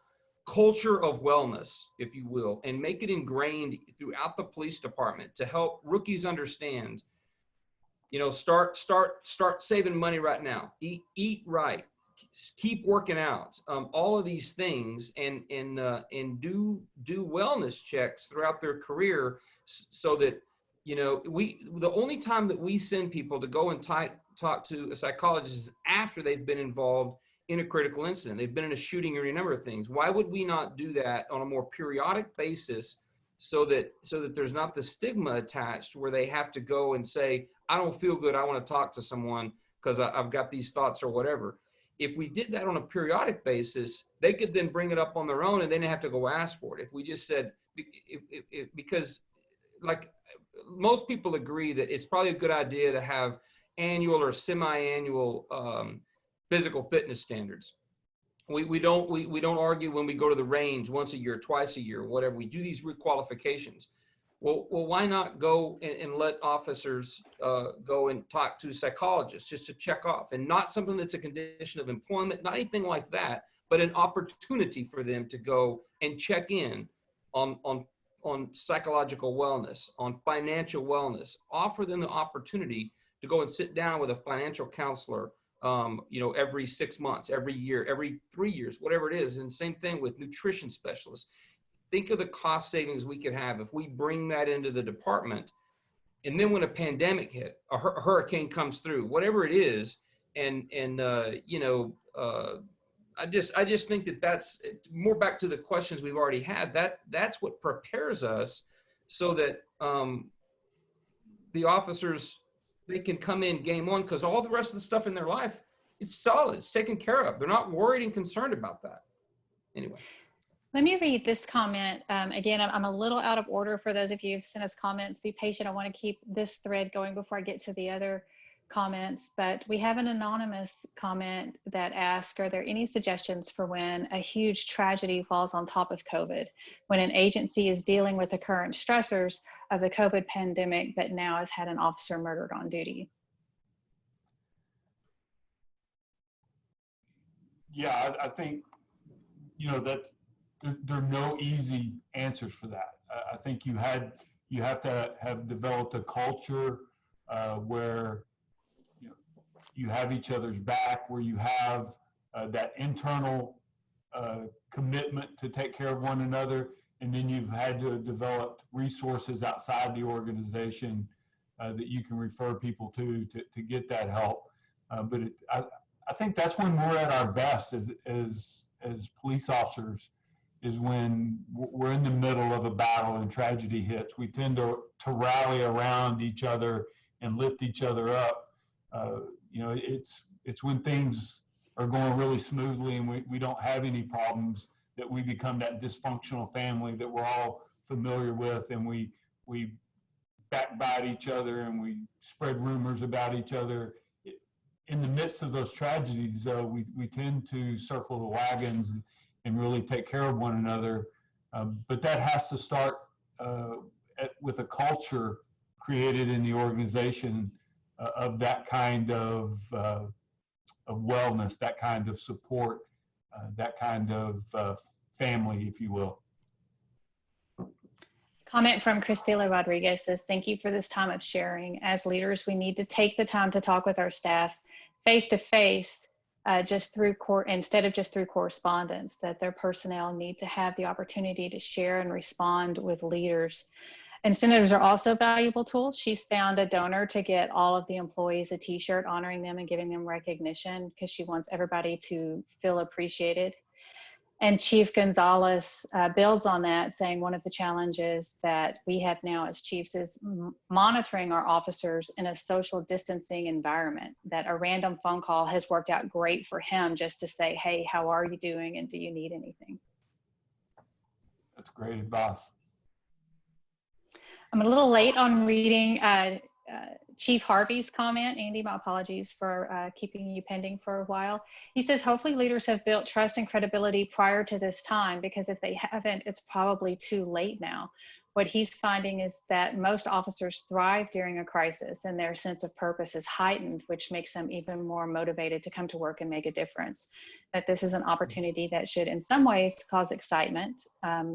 [SPEAKER 3] culture of wellness, if you will, and make it ingrained throughout the police department to help rookies understand, start saving money right now, eat right, keep working out, all of these things, and do wellness checks throughout their career, so that, the only time that we send people to go and talk to a psychologist is after they've been involved in a critical incident. They've been in a shooting or a number of things. Why would we not do that on a more periodic basis, so that there's not the stigma attached where they have to go and say, I don't feel good, I want to talk to someone because I've got these thoughts or whatever. If we did that on a periodic basis, they could then bring it up on their own, and they didn't have to go ask for it. If we just said, because like most people agree that it's probably a good idea to have annual or semi-annual physical fitness standards. We don't argue when we go to the range once a year, twice a year, whatever. We do these requalifications. Well, why not go and let officers go and talk to psychologists just to check off, and not something that's a condition of employment, not anything like that, but an opportunity for them to go and check in on psychological wellness, on financial wellness. Offer them the opportunity to go and sit down with a financial counselor, every 6 months, every year, every 3 years, whatever it is. And same thing with nutrition specialists. Think of the cost savings we could have if we bring that into the department. And then when a pandemic hit, a hurricane comes through, whatever it is, I just think that's more back to the questions we've already had. That's what prepares us so that the officers, they can come in game one, because all the rest of the stuff in their life, it's solid, it's taken care of. They're not worried and concerned about that. Anyway.
[SPEAKER 4] Let me read this comment. Again, I'm a little out of order for those of you who've sent us comments. Be patient. I want to keep this thread going before I get to the other comments. But we have an anonymous comment that asks, are there any suggestions for when a huge tragedy falls on top of COVID, when an agency is dealing with the current stressors of the COVID pandemic, but now has had an officer murdered on duty?
[SPEAKER 2] Yeah, I think, that there are no easy answers for that. I think you have to have developed a culture where you have each other's back, where you have that internal commitment to take care of one another, and then you've had to develop resources outside the organization that you can refer people to get that help. I think that's when we're at our best as police officers, is when we're in the middle of a battle and tragedy hits. We tend to rally around each other and lift each other up. It's when things are going really smoothly and we don't have any problems that we become that dysfunctional family that we're all familiar with, and we backbite each other and we spread rumors about each other. In the midst of those tragedies, we tend to circle the wagons and really take care of one another. But that has to start with a culture created in the organization of that kind of wellness, that kind of support, that kind of family, if you will.
[SPEAKER 4] Comment from Christie Lee Rodriguez says, thank you for this time of sharing. As leaders, we need to take the time to talk with our staff face to face, just through instead of just through correspondence, that their personnel need to have the opportunity to share and respond with leaders. Incentives are also valuable tools. She's found a donor to get all of the employees a t-shirt honoring them and giving them recognition, because she wants everybody to feel appreciated. And Chief Gonzalez builds on that, saying one of the challenges that we have now as chiefs is monitoring our officers in a social distancing environment, that a random phone call has worked out great for him, just to say, hey, how are you doing and do you need anything?
[SPEAKER 2] That's great advice.
[SPEAKER 4] I'm a little late on reading Chief Harvey's comment. Andy, my apologies for keeping you pending for a while. He says, hopefully leaders have built trust and credibility prior to this time, because if they haven't, it's probably too late now. What he's finding is that most officers thrive during a crisis, and their sense of purpose is heightened, which makes them even more motivated to come to work and make a difference. That this is an opportunity that should in some ways cause excitement,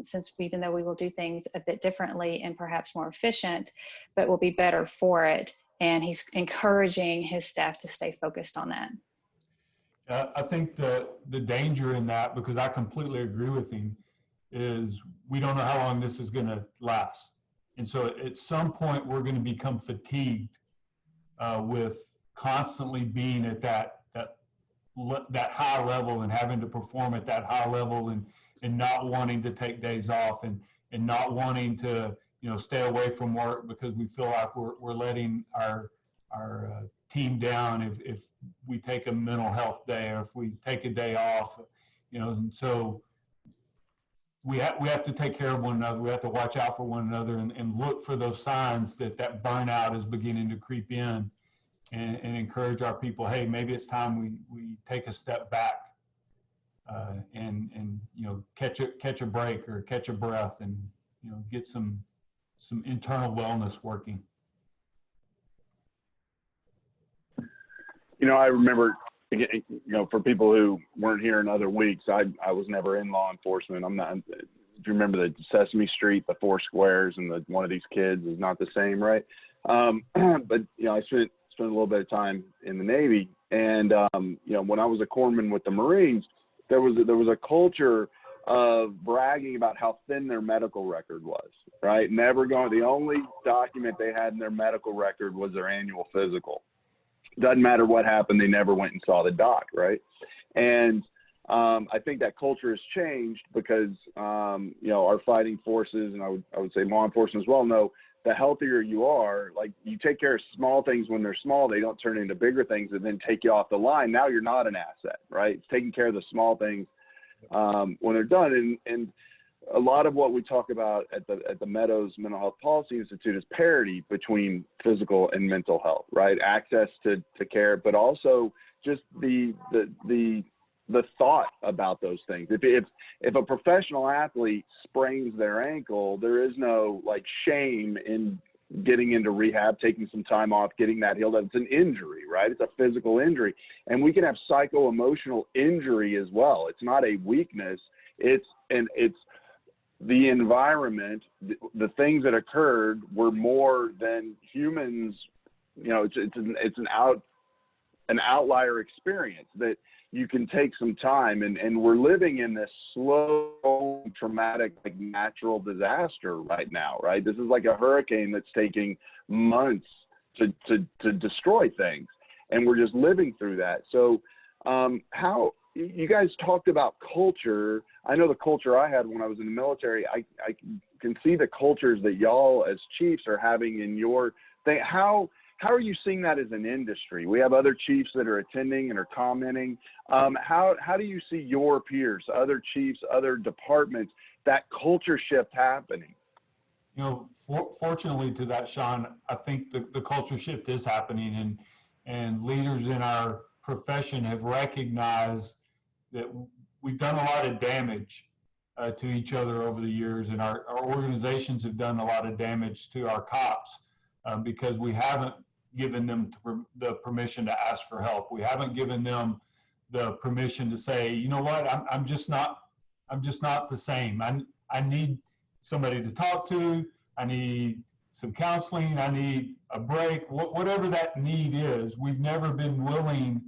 [SPEAKER 4] since even though we will do things a bit differently and perhaps more efficient, but will be better for it. And he's encouraging his staff to stay focused on that.
[SPEAKER 2] I think the danger in that, because I completely agree with him, is we don't know how long this is going to last. And so at some point we're going to become fatigued with constantly being at that high level and having to perform at that high level, and not wanting to take days off, and not wanting to stay away from work because we feel like we're letting our team down if we take a mental health day or if we take a day off, and so we have to take care of one another. We have to watch out for one another and look for those signs that burnout is beginning to creep in, and encourage our people, hey, maybe it's time we take a step back. and catch a break or catch a breath, and get some internal wellness working.
[SPEAKER 1] I remember, for people who weren't here in other weeks, I was never in law enforcement. I'm not. If you remember the Sesame Street, the four squares, and one of these kids is not the same, right? But I spent a little bit of time in the Navy, and when I was a corpsman with the Marines, there was a culture of bragging about how thin their medical record was, right? The only document they had in their medical record was their annual physical. Doesn't matter what happened, they never went and saw the doc, right? And I think that culture has changed because our fighting forces, and I would say law enforcement as well, know the healthier you are, like you take care of small things when they're small, they don't turn into bigger things and then take you off the line. Now you're not an asset, right? It's taking care of the small things when they're done. And a lot of what we talk about at the Meadows Mental Health Policy Institute is parity between physical and mental health, right? Access to care, but also just the thought about those things. If a professional athlete sprains their ankle, there is no shame in getting into rehab, taking some time off, getting that healed up. It's an injury, right? It's a physical injury. And we can have psycho-emotional injury as well. It's not a weakness. It's the environment, the things that occurred were more than humans. It's an outlier experience that you can take some time, and we're living in this slow, traumatic, natural disaster right now, right? This is like a hurricane that's taking months to destroy things, and we're just living through that. So how you guys talked about culture. I know the culture I had when I was in the military. I can see the cultures that y'all as chiefs are having in your thing. How are you seeing that as an industry? We have other chiefs that are attending and are commenting. How do you see your peers, other chiefs, other departments, that culture shift happening?
[SPEAKER 2] Fortunately to that, Sean, I think the culture shift is happening, and leaders in our profession have recognized that we've done a lot of damage to each other over the years, and our organizations have done a lot of damage to our cops because we haven't given them the permission to ask for help. We haven't given them the permission to say, you know what, I'm just not the same. I need somebody to talk to. I need some counseling. I need a break. Whatever that need is, we've never been willing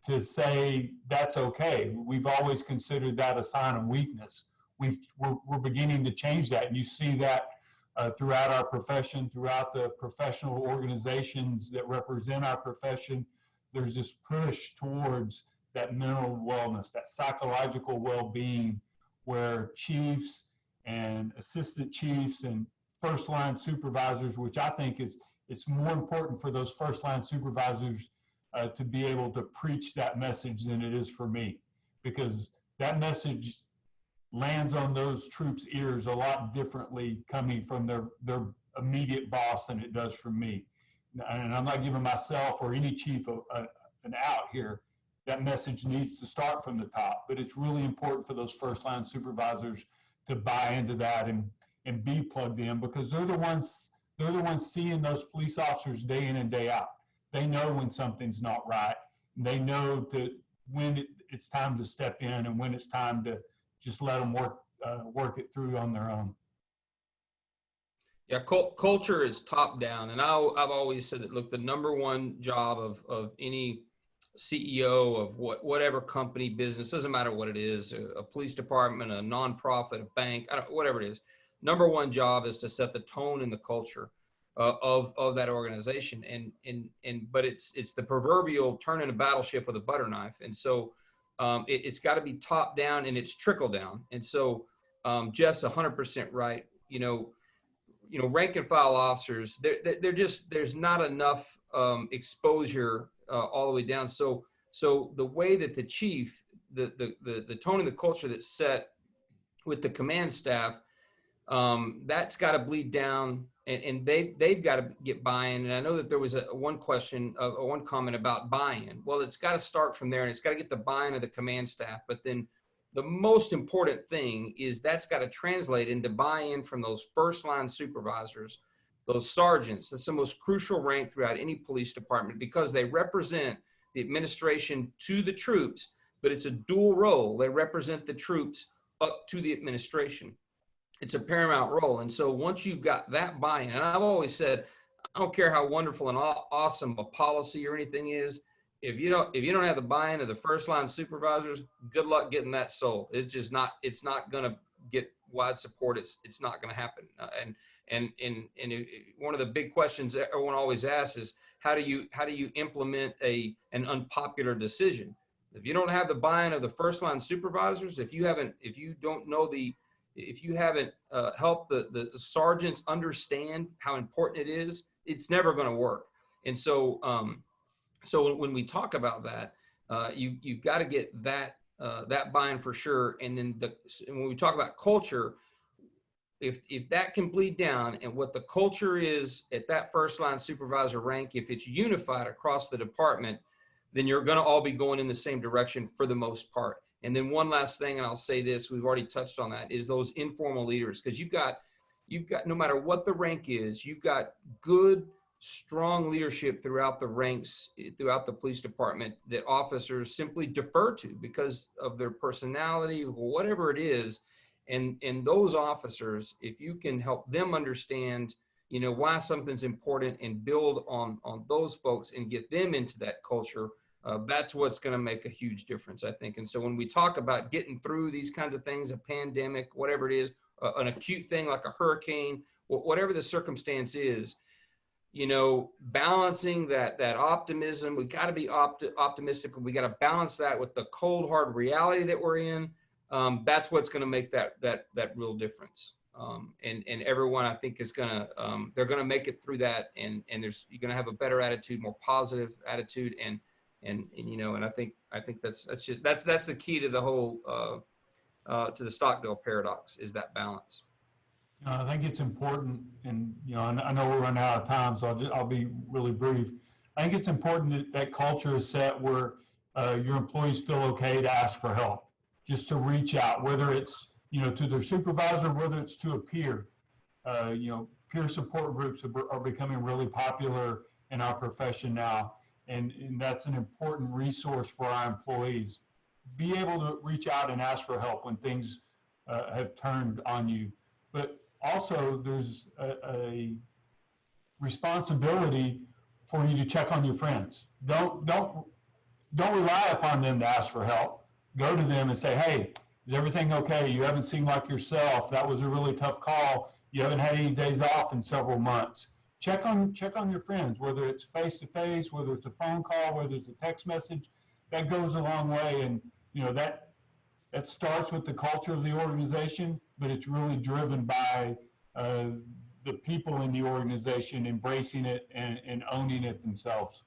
[SPEAKER 2] to say that's okay. We've always considered that a sign of weakness. We're beginning to change that, and you see that throughout our profession, throughout the professional organizations that represent our profession. There's this push towards that mental wellness, that psychological well-being, where chiefs and assistant chiefs and first-line supervisors, which I think it's more important for those first-line supervisors to be able to preach that message than it is for me, because that message lands on those troops' ears a lot differently coming from their immediate boss than it does from me. And I'm not giving myself or any chief an out here. That message needs to start from the top, but it's really important for those first-line supervisors to buy into that and be plugged in, because they're the ones seeing those police officers day in and day out. They know when something's not right. They know that when it's time to step in and when it's time to just let them work it through on their own.
[SPEAKER 3] Yeah, culture is top down, and I've always said that. Look, the number one job of any CEO of whatever company, business, doesn't matter what it is, a police department, a nonprofit, a bank, whatever it is. Number one job is to set the tone and the culture of that organization, but it's the proverbial turning a battleship with a butter knife, and so it's got to be top down and it's trickle down. And so Jeff's 100% right. Rank and file officers, there's not enough exposure all the way down. So the way that the chief, the tone and the culture that's set with the command staff, that's got to bleed down, and they've got to get buy-in. And I know that there was one comment about buy-in. Well, it's got to start from there, and it's got to get the buy-in of the command staff. But then the most important thing is that's got to translate into buy-in from those first line supervisors, those sergeants. That's the most crucial rank throughout any police department because they represent the administration to the troops, but it's a dual role. They represent the troops up to the administration. It's a paramount role. And so once you've got that buy-in, and I've always said, I don't care how wonderful and awesome a policy or anything is, if you don't have the buy-in of the first line supervisors, good luck getting that sold. It's not going to get wide support. It's not going to happen. And one of the big questions everyone always asks is, how do you implement an unpopular decision? If you don't have the buy-in of the first line supervisors, if you haven't helped the sergeants understand how important it is, it's never going to work. And so, so when we talk about that, you've got to get that buy-in for sure. And then when we talk about culture, if that can bleed down, and what the culture is at that first line supervisor rank, if it's unified across the department, then you're going to all be going in the same direction for the most part. And then one last thing, and I'll say this, we've already touched on that, is those informal leaders, because you've got, no matter what the rank is, you've got good, strong leadership throughout the ranks, throughout the police department, that officers simply defer to because of their personality, whatever it is. And those officers, if you can help them understand, why something's important and build on those folks and get them into that culture, that's what's going to make a huge difference, I think. And so when we talk about getting through these kinds of things, a pandemic, whatever it is, an acute thing like a hurricane, whatever the circumstance is, balancing that optimism, we got to be optimistic, but we got to balance that with the cold, hard reality that we're in. That's what's going to make that real difference. And everyone, I think, is going to, they're going to make it through that. And you're going to have a better attitude, more positive attitude. And I think that's the key to the whole, to the Stockdale Paradox, is that balance.
[SPEAKER 2] I think it's important, and I know we're running out of time, so I'll be really brief. I think it's important that culture is set where your employees feel okay to ask for help, just to reach out, whether it's to their supervisor, whether it's to a peer. Peer support groups are becoming really popular in our profession now, and that's an important resource for our employees. Be able to reach out and ask for help when things have turned on you. But also, there's a responsibility for you to check on your friends. Don't rely upon them to ask for help. Go to them and say, hey, is everything okay? You haven't seemed like yourself. That was a really tough call. You haven't had any days off in several months. Check on your friends, whether it's face-to-face, whether it's a phone call, whether it's a text message. That goes a long way. And that starts with the culture of the organization, but it's really driven by the people in the organization embracing it and owning it themselves.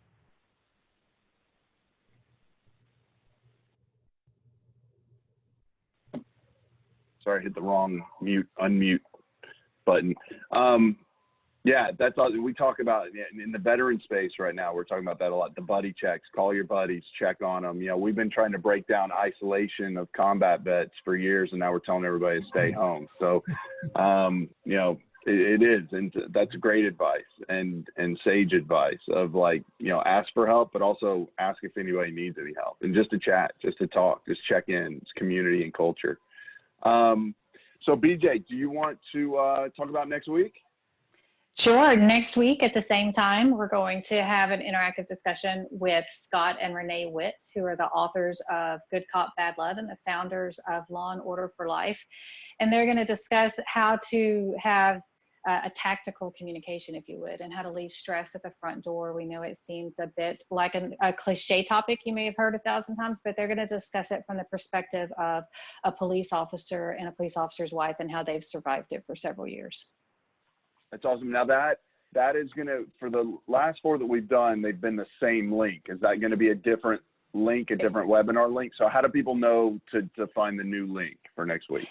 [SPEAKER 1] Sorry, I hit the wrong unmute button. Yeah, that's all we talk about in the veteran space right now. We're talking about that a lot. The buddy checks, call your buddies, check on them. We've been trying to break down isolation of combat vets for years, and now we're telling everybody to stay home. So, it is, and that's great advice and sage advice of ask for help, but also ask if anybody needs any help, and just to chat, just to talk, just check in. It's community and culture. So BJ, do you want to talk about next week?
[SPEAKER 4] Sure. Next week at the same time, we're going to have an interactive discussion with Scott and Renee Witt, who are the authors of Good Cop, Bad Love and the founders of Law and Order for Life. And they're going to discuss how to have a tactical communication, if you would, and how to leave stress at the front door. We know it seems a bit like a cliche topic you may have heard 1,000 times, but they're going to discuss it from the perspective of a police officer and a police officer's wife and how they've survived it for several years.
[SPEAKER 1] That's awesome. Now that is going to, for the last 4 that we've done, they've been the same link. Is that going to be a different link, a different webinar link? So how do people know to find the new link for next week?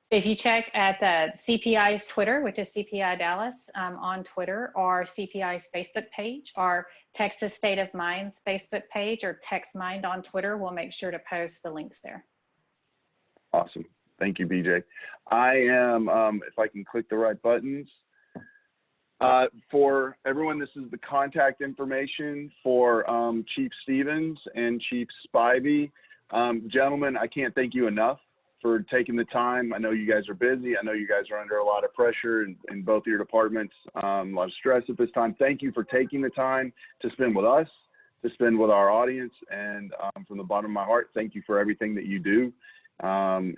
[SPEAKER 4] If you check at CPI's Twitter, which is CPI Dallas on Twitter, or CPI's Facebook page, or Texas State of Mind's Facebook page, or TextMind on Twitter, we'll make sure to post the links there.
[SPEAKER 1] Awesome. Thank you, BJ. I am, if I can click the right buttons. For everyone, this is the contact information for Chief Stevens and Chief Spivey. Gentlemen, I can't thank you enough for taking the time. I know you guys are busy. I know you guys are under a lot of pressure in both your departments, a lot of stress at this time. Thank you for taking the time to spend with us, to spend with our audience. And from the bottom of my heart, thank you for everything that you do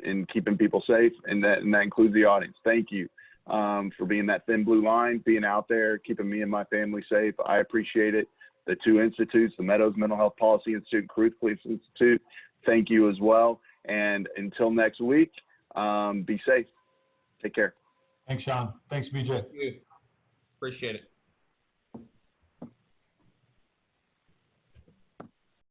[SPEAKER 1] in keeping people safe. And that includes the audience. Thank you for being that thin blue line, being out there, keeping me and my family safe. I appreciate it. The two institutes, the Meadows Mental Health Policy Institute and Caruth Police Institute, thank you as well. And until next week, be safe. Take care.
[SPEAKER 2] Thanks, Sean. Thanks, BJ.
[SPEAKER 3] Appreciate it.